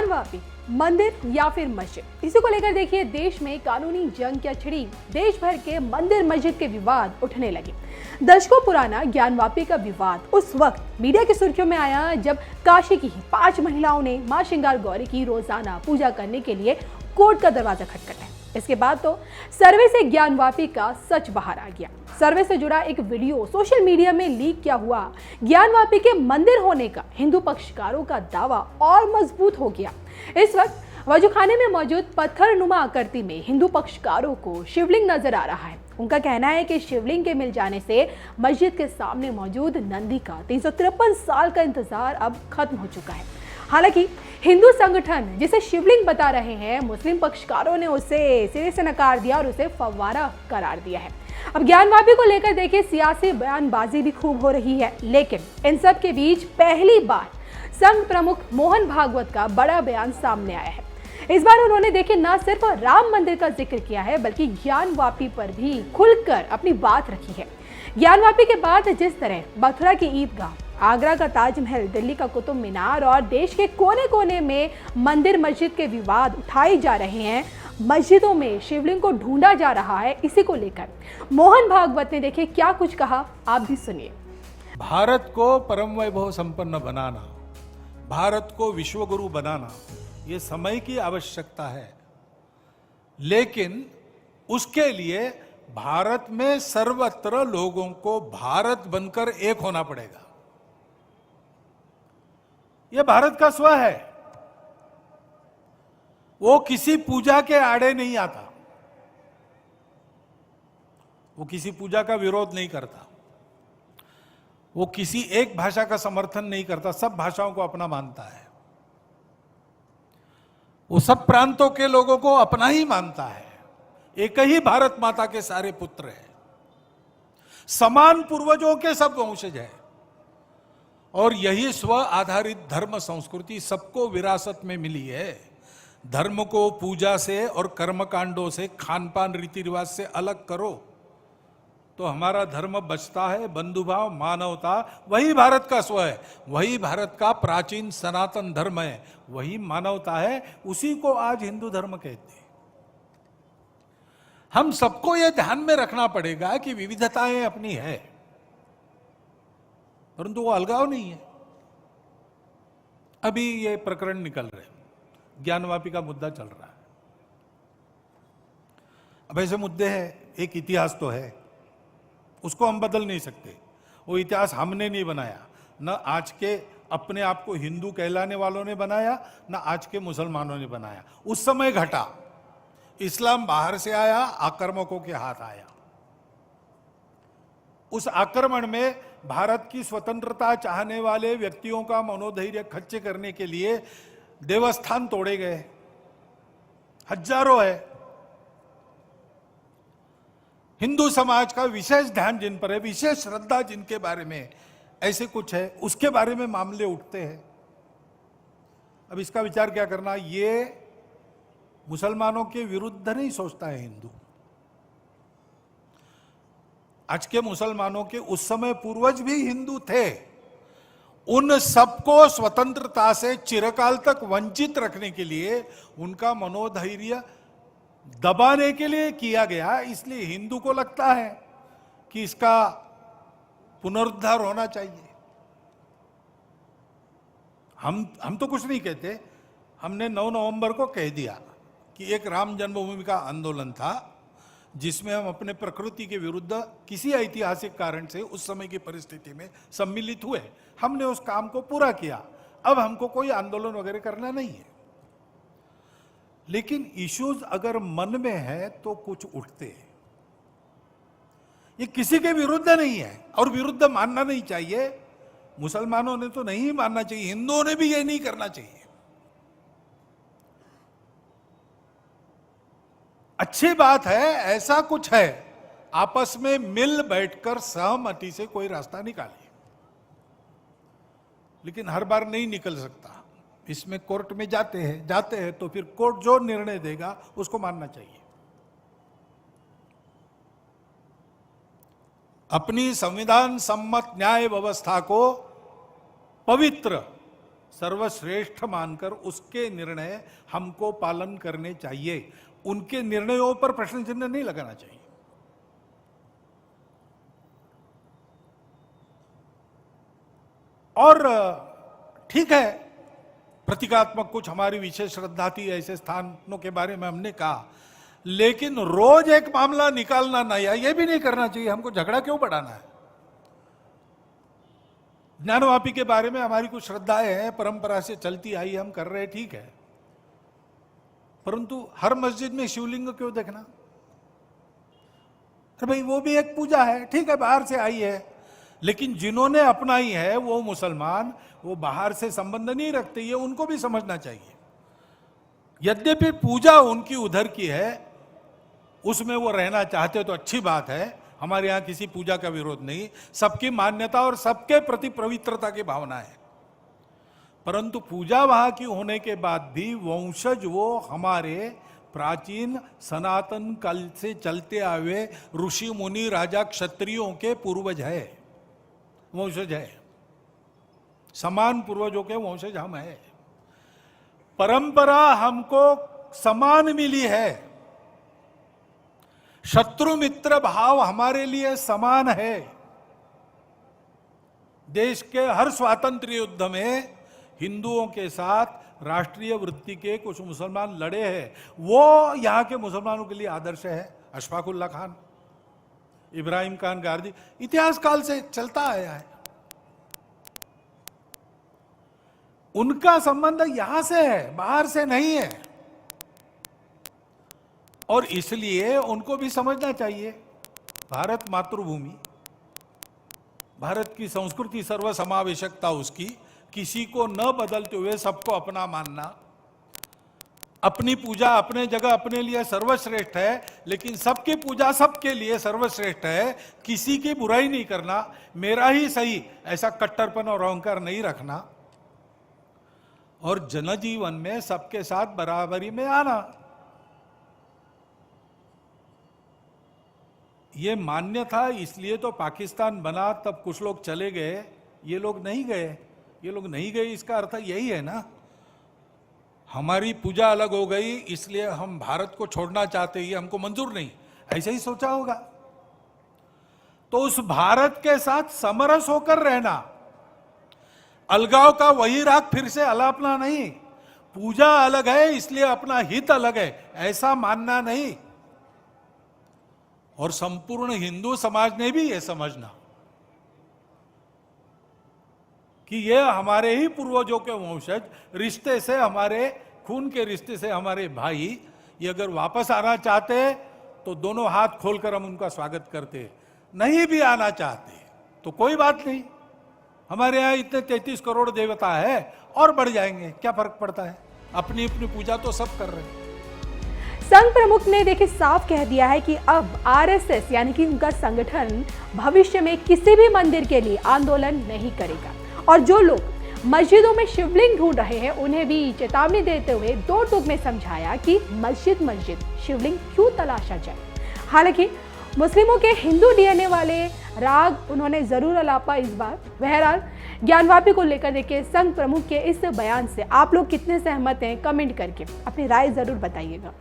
ज्ञानवापी मंदिर या फिर मस्जिद, इसी को लेकर देखिए देश में कानूनी जंग क्या छिड़ी। देश भर के मंदिर मस्जिद के विवाद उठने लगे। दशकों पुराना ज्ञानवापी का विवाद उस वक्त मीडिया की सुर्खियों में आया जब काशी की ही 5 महिलाओं ने मां श्रृंगार गौरी की रोजाना पूजा करने के लिए कोर्ट का दरवाजा खटखटाया। इसके बाद तो सर्वे से ज्ञानवापी का सच बाहर आ गया। सर्वे से जुड़ा एक वीडियो सोशल मीडिया में लीक क्या हुआ, ज्ञानवापी के मंदिर होने का हिंदू पक्षकारों का दावा और मजबूत हो गया। इस वक्त वजूखाने में मौजूद पत्थरनुमा आकृति में हिंदू पक्षकारों को शिवलिंग नजर आ रहा है। उनका कहना है कि शिवलिंग के मिल जाने से मस्जिद के सामने मौजूद नंदी का 353 साल का इंतजार अब खत्म हो चुका है। हालांकि हिंदू संगठन जिसे शिवलिंग बता रहे हैं, मुस्लिम पक्षकारों ने उसे सिरे से नकार दिया और उसे फव्वारा करार दिया है। अब ज्ञानवापी को लेकर देखिए सियासी बयानबाजी भी खूब हो रही है, लेकिन इन सब के बीच पहली बार संघ प्रमुख मोहन भागवत का बड़ा बयान सामने आया है। इस बार उन्होंने देखिए न सिर्फ राम मंदिर का जिक्र किया है, बल्कि ज्ञानवापी पर भी खुलकर अपनी बात रखी है। ज्ञानवापी के बाद जिस तरह मथुरा की ईदगाह, आगरा का ताजमहल, दिल्ली का कुतुब मीनार और देश के कोने कोने में मंदिर मस्जिद के विवाद उठाए जा रहे हैं, मस्जिदों में शिवलिंग को ढूंढा जा रहा है, इसी को लेकर मोहन भागवत ने देखिए क्या कुछ कहा, आप भी सुनिए। भारत को परम वैभव संपन्न बनाना, भारत को विश्वगुरु बनाना, ये समय की आवश्यकता है, लेकिन उसके लिए भारत में सर्वत्र लोगों को भारत बनकर एक होना पड़ेगा। यह भारत का स्व है, वो किसी पूजा के आड़े नहीं आता, वो किसी पूजा का विरोध नहीं करता, वो किसी एक भाषा का समर्थन नहीं करता, सब भाषाओं को अपना मानता है, वो सब प्रांतों के लोगों को अपना ही मानता है। एक ही भारत माता के सारे पुत्र हैं, समान पूर्वजों के सब वंशज हैं, और यही स्व आधारित धर्म संस्कृति सबको विरासत में मिली है। धर्म को पूजा से और कर्मकांडों से, खान पान रीति रिवाज से अलग करो तो हमारा धर्म बचता है। बंधुभाव, मानवता, वही भारत का स्व है, वही भारत का प्राचीन सनातन धर्म है, वही मानवता है, उसी को आज हिंदू धर्म कहते हैं। हम सबको यह ध्यान में रखना पड़ेगा कि विविधताएं अपनी है, परंतु वो अलगाव नहीं है। अभी ये प्रकरण निकल रहे, ज्ञानवापी का मुद्दा चल रहा है। अब ऐसे मुद्दे हैं, एक इतिहास तो है, उसको हम बदल नहीं सकते। वो इतिहास हमने नहीं बनाया, न आज के अपने आप को हिंदू कहलाने वालों ने बनाया, न आज के मुसलमानों ने बनाया। उस समय घटा, इस्लाम बाहर से आया, आक्रमकों के हाथ आया। उस आक्रमण में भारत की स्वतंत्रता चाहने वाले व्यक्तियों का मनोधैर्य खच्चे करने के लिए देवस्थान तोड़े गए, हजारों है। हिंदू समाज का विशेष ध्यान जिन पर है, विशेष श्रद्धा जिनके बारे में ऐसे कुछ है, उसके बारे में मामले उठते हैं। अब इसका विचार क्या करना, ये मुसलमानों के विरुद्ध नहीं सोचता है हिंदू। आज के मुसलमानों के उस समय पूर्वज भी हिंदू थे, उन सबको स्वतंत्रता से चिरकाल तक वंचित रखने के लिए, उनका मनोधैर्य दबाने के लिए किया गया। इसलिए हिंदू को लगता है कि इसका पुनरुद्धार होना चाहिए। हम तो कुछ नहीं कहते, हमने 9 नवंबर को कह दिया कि एक राम जन्मभूमि का आंदोलन था जिसमें हम अपने प्रकृति के विरुद्ध किसी ऐतिहासिक कारण से उस समय की परिस्थिति में सम्मिलित हुए। हमने उस काम को पूरा किया, अब हमको कोई आंदोलन वगैरह करना नहीं है। लेकिन इश्यूज अगर मन में है तो कुछ उठते हैं। ये किसी के विरुद्ध नहीं है और विरुद्ध मानना नहीं चाहिए। मुसलमानों ने तो नहीं मानना चाहिए, हिंदुओं ने भी ये नहीं करना चाहिए। अच्छी बात है, ऐसा कुछ है, आपस में मिल बैठकर सहमति से कोई रास्ता निकालिए, लेकिन हर बार नहीं निकल सकता। इसमें कोर्ट में जाते हैं तो फिर कोर्ट जो निर्णय देगा उसको मानना चाहिए। अपनी संविधान सम्मत न्याय व्यवस्था को पवित्र सर्वश्रेष्ठ मानकर उसके निर्णय हमको पालन करने चाहिए। उनके निर्णयों पर प्रश्न चिन्ह नहीं लगाना चाहिए। और ठीक है, प्रतीकात्मक कुछ हमारी विशेष श्रद्धा थी, ऐसे स्थानों के बारे में हमने कहा, लेकिन रोज एक मामला निकालना नया, यह भी नहीं करना चाहिए। हमको झगड़ा क्यों बढ़ाना है? ज्ञानवापी के बारे में हमारी कुछ श्रद्धाएं हैं, परंपरा से चलती आई, हम कर रहे, ठीक है, परंतु हर मस्जिद में शिवलिंग क्यों देखना? अरे भाई, वो भी एक पूजा है, ठीक है, बाहर से आई है, लेकिन जिन्होंने अपनाई है वो मुसलमान, वो बाहर से संबंध नहीं रखते, ये उनको भी समझना चाहिए। यद्यपि पूजा उनकी उधर की है, उसमें वो रहना चाहते तो अच्छी बात है, हमारे यहां किसी पूजा का विरोध नहीं, सबकी मान्यता और सबके प्रति पवित्रता की भावना है, परंतु पूजा वहां की होने के बाद भी वंशज वो हमारे प्राचीन सनातन काल से चलते आए ऋषि मुनि राजा क्षत्रियों के पूर्वज है, वंशज है, समान पूर्वजों के वंशज हम है। परंपरा हमको समान मिली है, शत्रु मित्र भाव हमारे लिए समान है। देश के हर स्वातंत्र्य युद्ध में हिंदुओं के साथ राष्ट्रीय वृत्ति के कुछ मुसलमान लड़े हैं, वो यहां के मुसलमानों के लिए आदर्श है। अशफाकुल्ला खान, इब्राहिम खान गारदी, इतिहास काल से चलता आया है। उनका संबंध यहां से है, बाहर से नहीं है, और इसलिए उनको भी समझना चाहिए भारत मातृभूमि, भारत की संस्कृति, सर्वसमावेशकता उसकी, किसी को न बदलते हुए सबको अपना मानना, अपनी पूजा अपने जगह अपने लिए सर्वश्रेष्ठ है, लेकिन सबकी पूजा सबके लिए सर्वश्रेष्ठ है, किसी की बुराई नहीं करना, मेरा ही सही, ऐसा कट्टरपन और अहंकार नहीं रखना, और जनजीवन में सबके साथ बराबरी में आना। ये मान्य था, इसलिए तो पाकिस्तान बना, तब कुछ लोग चले गए, ये लोग नहीं गए। ये लोग नहीं गए, इसका अर्थ यही है ना, हमारी पूजा अलग हो गई इसलिए हम भारत को छोड़ना चाहते, ये हमको मंजूर नहीं, ऐसे ही सोचा होगा। तो उस भारत के साथ समरस होकर रहना, अलगाव का वही राग फिर से अलापना नहीं, पूजा अलग है इसलिए अपना हित अलग है, ऐसा मानना नहीं। और संपूर्ण हिंदू समाज ने भी यह समझना कि ये हमारे ही पूर्वजों के वंशज, रिश्ते से हमारे खून के रिश्ते से हमारे भाई, ये अगर वापस आना चाहते तो दोनों हाथ खोलकर हम उनका स्वागत करते, नहीं भी आना चाहते तो कोई बात नहीं, हमारे यहाँ इतने 33 करोड़ देवता है और बढ़ जाएंगे, क्या फर्क पड़ता है, अपनी अपनी पूजा तो सब कर रहे हैं। संघ प्रमुख ने देखिए साफ कह दिया है कि अब आरएसएस यानी कि उनका संगठन भविष्य में किसी भी मंदिर के लिए आंदोलन नहीं करेगा, और जो लोग मस्जिदों में शिवलिंग ढूंढ रहे हैं उन्हें भी चेतावनी देते हुए दो टूक में समझाया कि मस्जिद मस्जिद शिवलिंग क्यों तलाशा जाए। हालांकि मुस्लिमों के हिंदू डीएनए वाले राग उन्होंने जरूर अलापा इस बार। बहरहाल ज्ञानवापी को लेकर देखिए संघ प्रमुख के इस बयान से आप लोग कितने सहमत हैं, कमेंट करके अपनी राय जरूर बताइएगा।